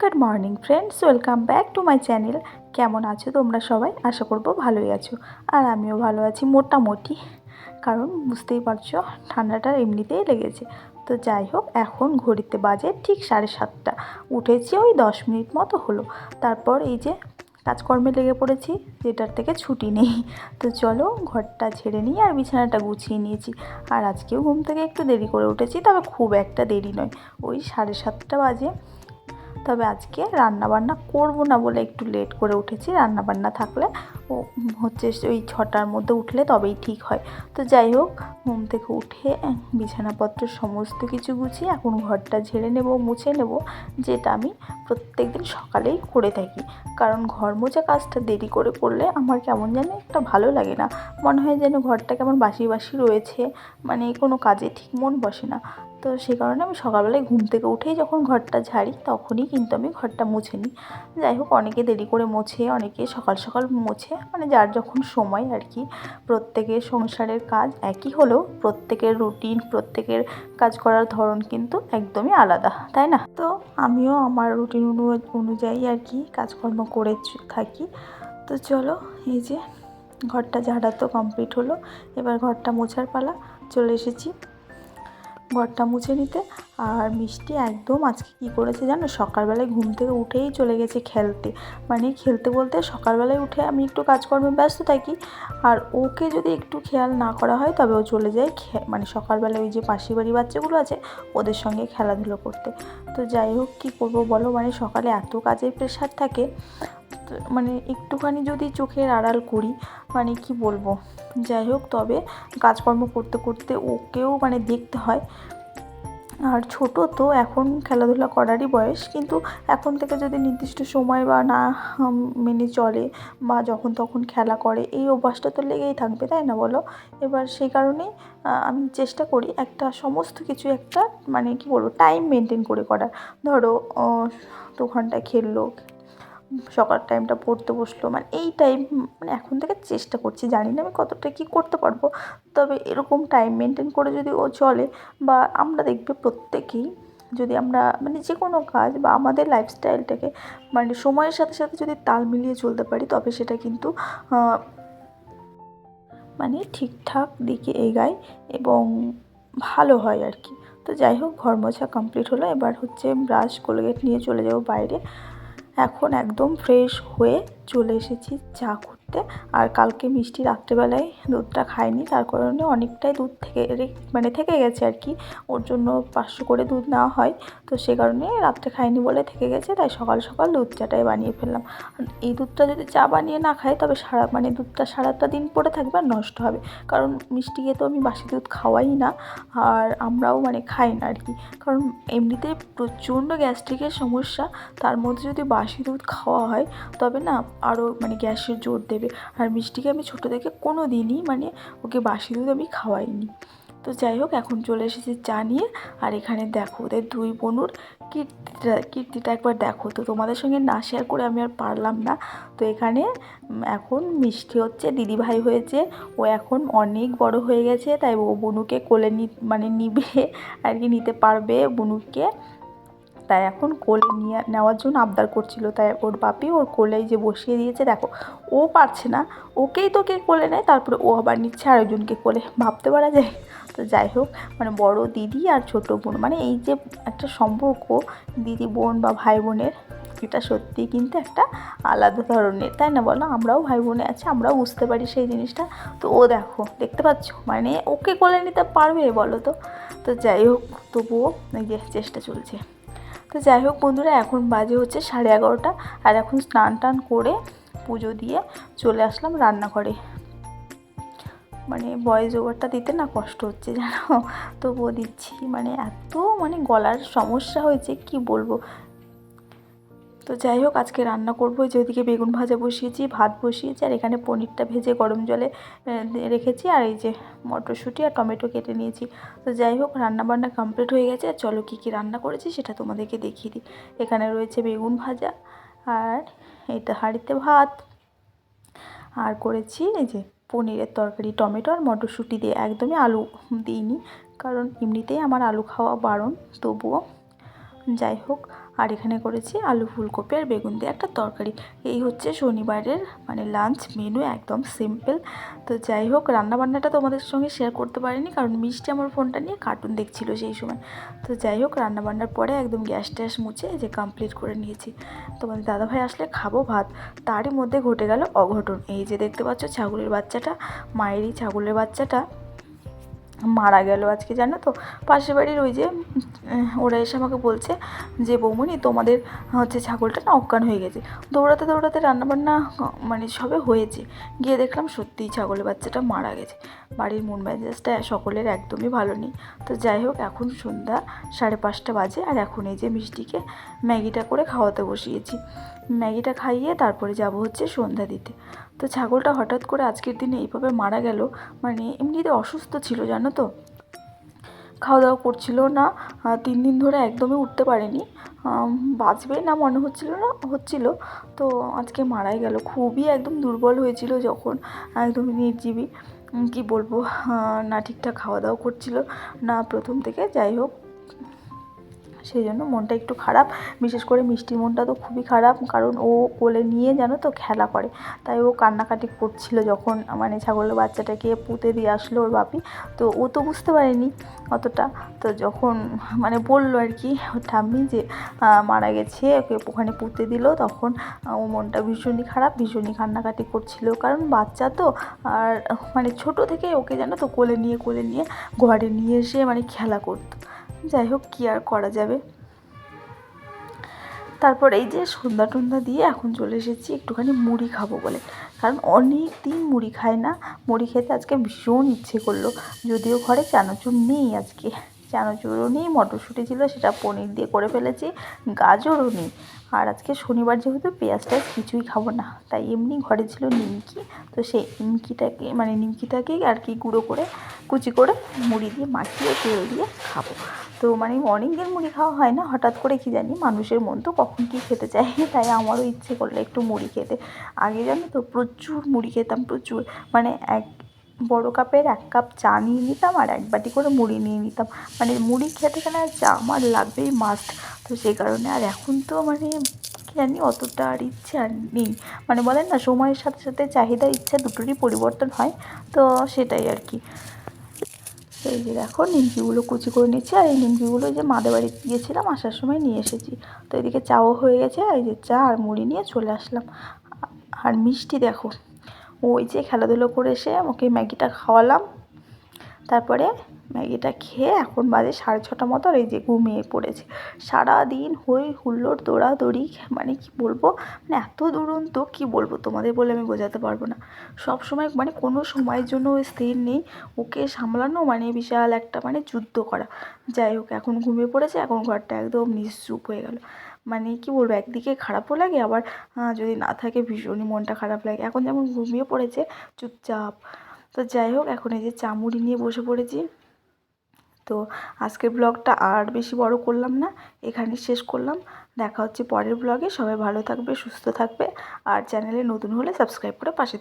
Good morning friends, welcome back to my channel. কেমন আছো তোমরা সবাই? আশা করবো ভালোই আছো, আর আমিও ভালো আছি মোটামুটি। কারণ বুঝতেই পারছো ঠান্ডাটা এমনিতেই লেগেছে। তো যাই হোক, এখন ঘড়িতে বাজে ঠিক 7:30। উঠেছি ওই 10 মিনিট মতো হলো। তারপর এই যে কাজকর্মে লেগে পড়েছি, যেটার থেকে ছুটি নেই। তো চলো ঘরটা ঝেড়ে নিই আর বিছানাটা গুছিয়ে নিয়েছি। আর আজকেও ঘুম থেকে একটু দেরি করে উঠেছি, তবে খুব একটা দেরি নয়, ওই 7:30 বাজে। তবে আজকে রান্নাবান্না করবো না বলে একটু লেট করে উঠেছি। রান্নাবান্না থাকলে ও হচ্ছে ওই 6টার মধ্যে উঠলে তবেই ঠিক হয়। তো যাই হোক, ঘুম থেকে উঠে বিছানাপত্র সমস্ত কিছু গুছিয়ে এখন ঘরটা ঝেড়ে নেব, মুছে নেব, যেটা আমি প্রত্যেক দিন সকালেই করে থাকি। কারণ ঘর মোছা কাজটা দেরি করে করলে আমার কেমন যেন একটা ভালো লাগে না, মনে হয় যেন ঘরটা কেমন বাসি বাসি রয়েছে, মানে কোনো কাজে ঠিক মন বসে না। তো সেই কারণে আমি সকালবেলায় ঘুম থেকে উঠেই যখন ঘরটা ঝাড়ি তখনই কিন্তু আমি ঘরটা মুছে নিই। যাই হোক, অনেকে দেরি করে মোছে, অনেকে সকাল সকাল মোছে, মানে যার যখন সময় আর কি। প্রত্যেকের সংসারের কাজ একই হলেও প্রত্যেকের রুটিন, প্রত্যেকের কাজ করার ধরন কিন্তু একদমই আলাদা, তাই না? তো আমিও আমার রুটিন অনুযায়ী আর কি কাজকর্ম করে থাকি। তো চলো, এই যে ঘরটা ঝাড়া তো কমপ্লিট হলো, এবার ঘরটা মোছার পালা। চলে এসেছি ঘরটা মুছে নিতে। আর মিষ্টি একদম আজকে কী করেছে জানো, সকালবেলায় ঘুম থেকে উঠেই চলে গেছে খেলতে। মানে খেলতে বলতে সকালবেলায় উঠে আমি একটু কাজকর্মে ব্যস্ত থাকি, আর ওকে যদি একটু খেয়াল না করা হয় তবে ও চলে যায় মানে সকালবেলায় ওই যে পাশের বাড়ি বাচ্চাগুলো আছে ওদের সঙ্গে খেলাধুলো করতে। তো যাই হোক, কী করবো বলো, মানে সকালে এত কাজের প্রেশার থাকে, মানে একটুখানি যদি চোখের আড়াল করি, মানে কি বলবো। যাই হোক, তবে কাজকর্ম করতে করতে ওকেও মানে দেখতে হয়। আর ছোট তো, এখন খেলাধুলা করারই বয়স, কিন্তু এখন থেকে যদি নির্দিষ্ট সময় বা না মেনে চলে বা যখন তখন খেলা করে, এই অভ্যাসটা তো লেগেই থাকবে, তাই না বলো? এবার সেই কারণেই আমি চেষ্টা করি একটা সমস্ত কিছু একটা মানে কি বলবো টাইম মেনটেন করে করার। ধরো 2 ঘন্টা খেললো, সকাল টাইমটা পড়তে বসলো, মানে এই টাইম, মানে এখন থেকে চেষ্টা করছি। জানি না আমি কতটা কী করতে পারবো, তবে এরকম টাইম মেনটেন করে যদি ও চলে, বা আমরা দেখবে প্রত্যেকেই যদি আমরা মানে যে কোনো কাজ বা আমাদের লাইফস্টাইলটাকে মানে সময়ের সাথে সাথে যদি তাল মিলিয়ে চলতে পারি, তবে সেটা কিন্তু মানে ঠিকঠাক দিকে এগায় এবং ভালো হয় আর কি। তো যাই হোক, ঘর মোছা কমপ্লিট হলো, এবার হচ্ছে ব্রাশ কোলগেট নিয়ে চলে যাবো বাইরে। এখন একদম ফ্রেশ হয়ে চলে এসেছি চা করতে। আর কালকে মিষ্টি রাত্রেবেলায় দুধটা খায়নি, তার কারণে অনেকটাই দুধ থেকে গেছে আর কি। ওর জন্য 500 করে দুধ নেওয়া হয়, তো সে কারণে রাত্রে খায়নি বলে থেকে গেছে, তাই সকাল সকাল দুধ চাটাই বানিয়ে ফেললাম। এই দুধটা যদি চা বানিয়ে না খাই তবে মানে দুধটা সারাটা দিন পড়ে থাকবে আর নষ্ট হবে। কারণ মিষ্টিকে তো আমি বাসি দুধ খাওয়াই না, আর আমরাও মানে খাই না আর কি। কারণ এমনিতেই প্রচণ্ড গ্যাস্ট্রিকের সমস্যা, তার মধ্যে যদি বাসি দুধ খাওয়া হয় তবে না আরও মানে গ্যাসের জোর দেবে। আর মিষ্টিকে আমি ছোটো থেকে কোনো দিনই মানে ওকে বাসি দুধ আমি খাওয়াইনি। তো যাই হোক, এখন চলে এসেছি চা নিয়ে। আর এখানে দেখো ওদের দুই বোনুর কীর্তিটা একবার দেখো তো, তোমাদের সঙ্গে না শেয়ার করে আমি আর পারলাম না। তো এখানে এখন মিষ্টি হচ্ছে দিদিভাই হয়েছে, ও এখন অনেক বড় হয়ে গেছে, তাই ও বুনুকে কোলে মানে নিবে আর কি, নিতে পারবে বুনুকে। তাই এখন কোলে নেওয়ার জন্য আবদার করছিল, তাই ওর বাপি ওর কোলেই যে বসিয়ে দিয়েছে। দেখো, ও পারছে না, ওকেই তোকে কোলে নেয়, তারপরে ও আবার নিচ্ছে আরেকজনকে কোলে, ভাবতে পারা যায়? তো যাই হোক, মানে বড় দিদি আর ছোটো বোন, মানে এই যে একটা সম্পর্ক দিদি বোন বা ভাই বোনের, এটা সত্যিই কিন্তু একটা আলাদা ধরনের, তাই না বলো? আমরাও ভাই বোনে আছি, আমরাও বুঝতে পারি সেই জিনিসটা। তো ও দেখো, দেখতে পাচ্ছ, মানে ওকে কোলে নিতে পারবে বলো তো? তো যাই হোক, তবুও এই যে চেষ্টা চলছে। তো যাই হোক বন্ধুরা, এখন বাজে হচ্ছে 11:30, আর এখন স্নান টান করে পুজো দিয়ে চলে আসলাম রান্নাঘরে। মানে ভয়েস ওভারটা দিতে না কষ্ট হচ্ছে জানো, তবুও দিচ্ছি, মানে এত মানে গলার সমস্যা হয়েছে কি বলবো। তো যাই হোক, আজকে রান্না করবো, যে ওইদিকে বেগুন ভাজা বসিয়েছি, ভাত বসিয়েছি, আর এখানে পনিরটা ভেজে গরম জলে রেখেছি, আর এই যে মটরশুঁটি আর টমেটো কেটে নিয়েছি। তো যাই হোক, রান্নাবান্না কমপ্লিট হয়ে গেছে। আর চলো কী কী রান্না করেছি সেটা তোমাদেরকে দেখিয়ে দিই। এখানে রয়েছে বেগুন ভাজা, আর এটা হাঁড়িতে ভাত, আর করেছি এই যে পনিরের তরকারি, টমেটো আর মটরশুঁটি দিয়ে, একদমই আলু দিইনি, কারণ এমনিতেই আমার আলু খাওয়া বারণ, তবুও যাই হোক। আর এখানে করেছি আলু ফুলকপি আর বেগুন দিয়ে একটা তরকারি। এই হচ্ছে শনিবারের মানে লাঞ্চ মেনু, একদম সিম্পল। তো যাই হোক, রান্নাবান্নাটা তোমাদের সঙ্গে শেয়ার করতে পারিনি কারণ মিষ্টি আমার ফোনটা নিয়ে কার্টুন দেখছিল সেই সময়। তো যাই হোক, রান্নাবান্নার পরে একদম গ্যাস ট্যাস মুছে যে কমপ্লিট করে নিয়েছি। তোমাদের দাদাভাই আসলে খাবো ভাত, তারই মধ্যে ঘটে গেল অঘটন। এই যে দেখতে পাচ্ছ ছাগলের বাচ্চাটা, মায়েরই ছাগলের বাচ্চাটা মারা গেল আজকে, জানো তো। পাশের বাড়ির ওই যে ওরা এসে আমাকে বলছে যে বৌমনি তোমাদের হচ্ছে ছাগলটা না অজ্ঞান হয়ে গেছে। দৌড়াতে দৌড়াতে রান্নাবান্না মানে সবে হয়েছে, গিয়ে দেখলাম সত্যিই ছাগলের বাচ্চাটা মারা গেছে। বাড়ির মন মেজাজটা সকলের একদমই ভালো নেই। তো যাই হোক, এখন সন্ধ্যা 5:30 বাজে, আর এখন এই যে মিষ্টিকে ম্যাগিটা করে খাওয়াতে বসিয়েছি। ম্যাগিটা খাইয়ে তারপরে যাব হচ্ছে সন্ধ্যা দিতে। তো ছাগলটা হঠাৎ করে আজকের দিনে এইভাবে মারা গেল, মানে এমনিতে অসুস্থ ছিল জানো তো, খাওয়া দাওয়া করছিল না, 3 দিন ধরে একদমই উঠতে পারেনি, বাঁচবে না মনে হচ্ছিল। তো আজকে মারাই গেল। খুবই একদম দুর্বল হয়েছিল যখন, একদম নির্জীবী, কী বলবো, না ঠিকঠাক খাওয়া দাওয়া করছিল না প্রথম থেকে। যাই হোক, সেই জন্য মনটা একটু খারাপ। বিশেষ করে মিষ্টির মনটা তো খুবই খারাপ, কারণ ও কোলে নিয়ে জানো তো খেলা করে, তাই ও কান্নাকাটি করছিল যখন মানে ছাগলের বাচ্চাটাকে পুঁতে দিয়ে আসলো ওর বাপি। তো ও তো বুঝতে পারেনি অতটা। তো যখন মানে বললো আর কি ওর ঠাম্মি যে মারা গেছে, ওকে ওখানে পুঁতে দিল, তখন ও মনটা ভীষণই খারাপ, ভীষণই কান্নাকাটি করছিল, কারণ বাচ্চা তো। আর মানে ছোটো থেকে ওকে জানো তো কোলে নিয়ে ঘরে নিয়ে এসে মানে খেলা করতো। যাই হোক, কী আর করা যাবে। তারপর এই যে সন্ধ্যা টন্ধ্যা দিয়ে এখন চলে এসেছি একটুখানি মুড়ি খাবো বলে, কারণ অনেক দিন মুড়ি খায় না। মুড়ি খেতে আজকে ভীষণ ইচ্ছে করলো, যদিও ঘরে চানাচুর নেই আজকে, চানাচুরও নেই, মটরশুঁটি ছিল সেটা পনির দিয়ে করে ফেলেছি, গাজরও নেই। আর আজকে শনিবার যেহেতু পেঁয়াজ টেয়াজ কিছুই খাবো না, তাই এমনি ঘরে ছিল নিমকি। তো সেই নিমকিটাকেই আর কি গুঁড়ো করে কুচি করে মুড়ি দিয়ে মাখিয়ে তেল দিয়ে খাবো। তো মানে অনেক দিন মুড়ি খাওয়া হয় না, হঠাৎ করে কি জানি মানুষের মন তো কখন কী খেতে চায়, তাই আমারও ইচ্ছে করলো একটু মুড়ি খেতে। আগে জানো তো প্রচুর মুড়ি খেতাম, প্রচুর, মানে এক বড় কাপের 1 কাপ চা নিয়ে নিতাম আর 1 বাটি করে মুড়ি নিয়ে নিতাম। মানে মুড়ি খেতে গেলে আর চা আমার লাগবেই মাস্ট। তো সেই কারণে আর এখন তো মানে কী জানি অতটা আর ইচ্ছে আর নেই। মানে বলেন না, সময়ের সাথে সাথে চাহিদা ইচ্ছা দুটোরই পরিবর্তন হয়, তো সেটাই আর কি। তো এই যে দেখো নিমকিগুলো কুচি করে নিচ্ছি, আর এই নিমকিগুলো যে মাদের বাড়ি গিয়েছিলাম আসার সময় নিয়ে এসেছি। তো এদিকে চাও হয়ে গেছে, আর এই যে চা আর মুড়ি নিয়ে চলে আসলাম। আর মিষ্টি দেখো, ওই যে খেলাধুলো করে এসে ওকে ম্যাগিটা খাওয়ালাম, তারপরে ম্যাগিটা খেয়ে এখন বাজে 6:30 মতো, আর এই যে ঘুমিয়ে পড়েছে। সারাদিন হই হুল্লোড় দৌড়াদৌড়ি, মানে কি বলবো, মানে এত দুরন্ত কি বলবো তোমাদের বলে আমি বোঝাতে পারবো না। সব সময় মানে কোনো সময়ের জন্য স্থির নেই, ওকে সামলানো মানে বিশাল একটা মানে যুদ্ধ করা। যাই হোক, এখন ঘুমিয়ে পড়েছে, এখন ঘরটা একদম নিশ্চুপ হয়ে গেল। মানে কি বলবো, একদিকে খারাপও লাগে, আবার যদি না থাকে ভীষণই মনটা খারাপ লাগে। এখন যেমন ঘুমিয়ে পড়েছে চুপচাপ। তো যাই হোক, এখন এই যে চা মুড়ি নিয়ে বসে পড়েছি। তো আজকের ব্লগটা আর বেশি বড় করলাম না, এখানেই শেষ করলাম। দেখা হচ্ছে পরের ব্লগে। সবাই ভালো থাকবে, সুস্থ থাকবে, আর চ্যানেলে নতুন হলে সাবস্ক্রাইব করে পাশে